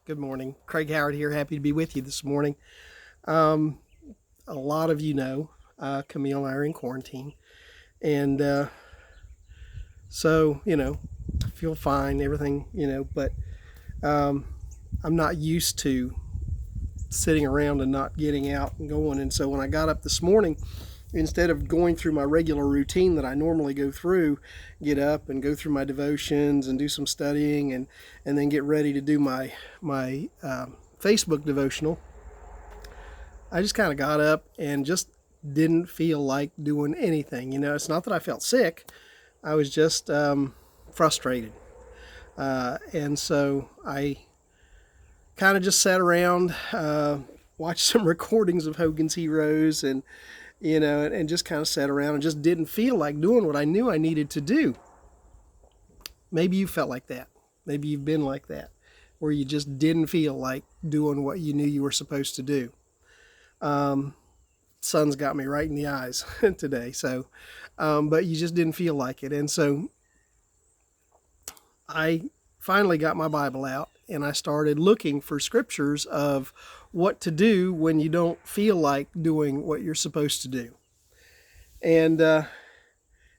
Good morning. Craig Howard here. Happy to be with you this morning. Um, a lot of you know Camille and I are in quarantine. And I feel fine, everything, but um, I'm not used to sitting around and not getting out and going. And so when I got up this morning, instead of going through my regular routine that I normally go through, get up and go through my devotions and do some studying and then get ready to do my Facebook devotional, I just kind of got up and just didn't feel like doing anything. It's not that I felt sick. I was just frustrated. And so I kind of just sat around, watched some recordings of Hogan's Heroes and just kind of sat around and just didn't feel like doing what I knew I needed to do. Maybe you felt like that. Maybe you've been like that, where you just didn't feel like doing what you knew you were supposed to do. Sun's got me right in the eyes today. But you just didn't feel like it. And so I finally got my Bible out and I started looking for scriptures of what to do when you don't feel like doing what you're supposed to do. And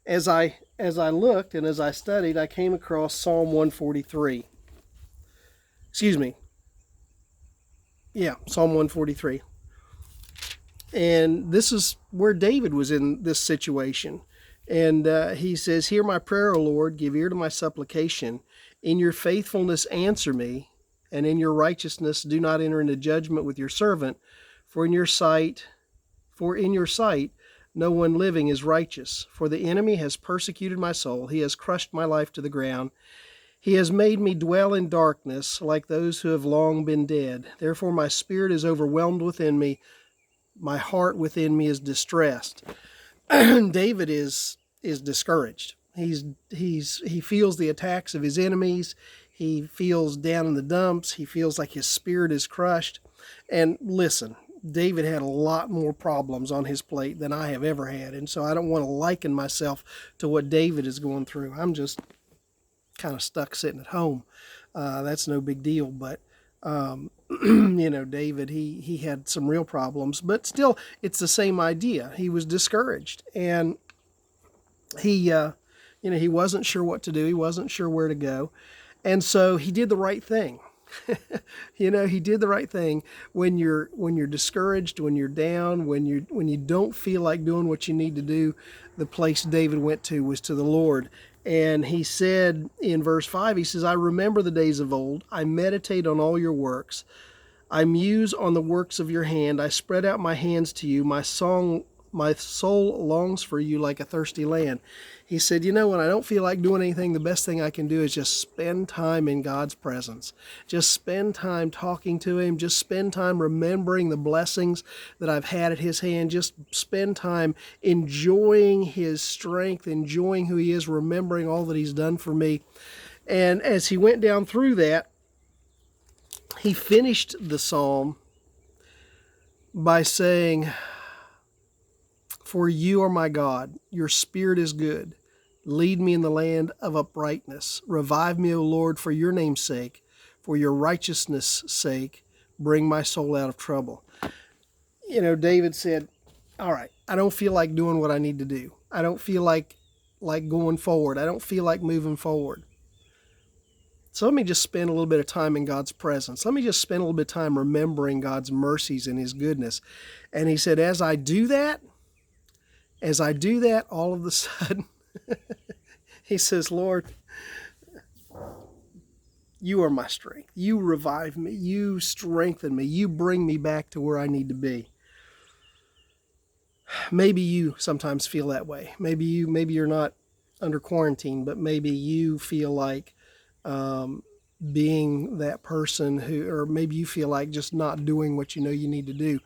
as I looked and as I studied, I came across Psalm 143. Psalm 143. And this is where David was in this situation. And he says, "Hear my prayer, O Lord, give ear to my supplication. In your faithfulness answer me, and in your righteousness do not enter into judgment with your servant. For in your sight, no one living is righteous. For the enemy has persecuted my soul. He has crushed my life to the ground. He has made me dwell in darkness like those who have long been dead. Therefore my spirit is overwhelmed within me. My heart within me is distressed." David is discouraged. He feels the attacks of his enemies. He feels down in the dumps. He feels like his spirit is crushed. And listen, David had a lot more problems on his plate than I have ever had. And so I don't want to liken myself to what David is going through. I'm just kind of stuck sitting at home. That's no big deal. But, David, he had some real problems. But still, it's the same idea. He was discouraged. And he wasn't sure what to do. He wasn't sure where to go. And so he did the right thing. He did the right thing when you're discouraged, when you're down, when you don't feel like doing what you need to do. The place David went to was to the Lord. And he said in verse 5, he says, "I remember the days of old. I meditate on all your works. I muse on the works of your hand. I spread out my hands to you. My soul longs for you like a thirsty land." He said, when I don't feel like doing anything, the best thing I can do is just spend time in God's presence. Just spend time talking to Him. Just spend time remembering the blessings that I've had at His hand. Just spend time enjoying His strength, enjoying who He is, remembering all that He's done for me. And as he went down through that, he finished the psalm by saying, "For you are my God, your spirit is good. Lead me in the land of uprightness. Revive me, O Lord, for your name's sake. For your righteousness' sake, bring my soul out of trouble." David said, all right, I don't feel like doing what I need to do. I don't feel like going forward. I don't feel like moving forward. So let me just spend a little bit of time in God's presence. Let me just spend a little bit of time remembering God's mercies and His goodness. And he said, as I do that, all of a sudden, he says, "Lord, you are my strength. You revive me. You strengthen me. You bring me back to where I need to be." Maybe you sometimes feel that way. Maybe you're not under quarantine, but maybe you feel like being that person or maybe you feel like just not doing what you know you need to do.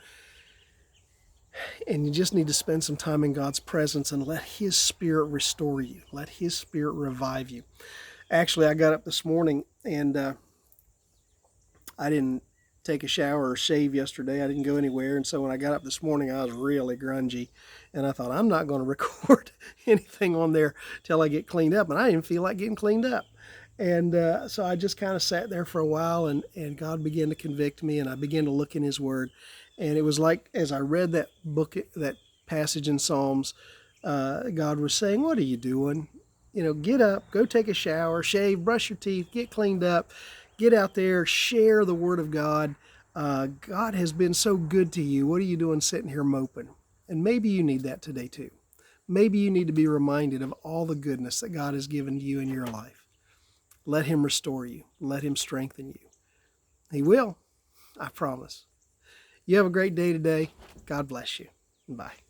And you just need to spend some time in God's presence and let His Spirit restore you. Let His Spirit revive you. Actually, I got up this morning and I didn't take a shower or shave yesterday. I didn't go anywhere. And so when I got up this morning, I was really grungy. And I thought, I'm not going to record anything on there till I get cleaned up. And I didn't feel like getting cleaned up. And so I just kind of sat there for a while, and God began to convict me, and I began to look in His Word. And it was like, as I read that book, that passage in Psalms, God was saying, "What are you doing? You know, get up, go take a shower, shave, brush your teeth, get cleaned up, get out there, share the Word of God. God has been so good to you. What are you doing sitting here moping?" And maybe you need that today too. Maybe you need to be reminded of all the goodness that God has given to you in your life. Let Him restore you. Let Him strengthen you. He will, I promise. You have a great day today. God bless you. Bye.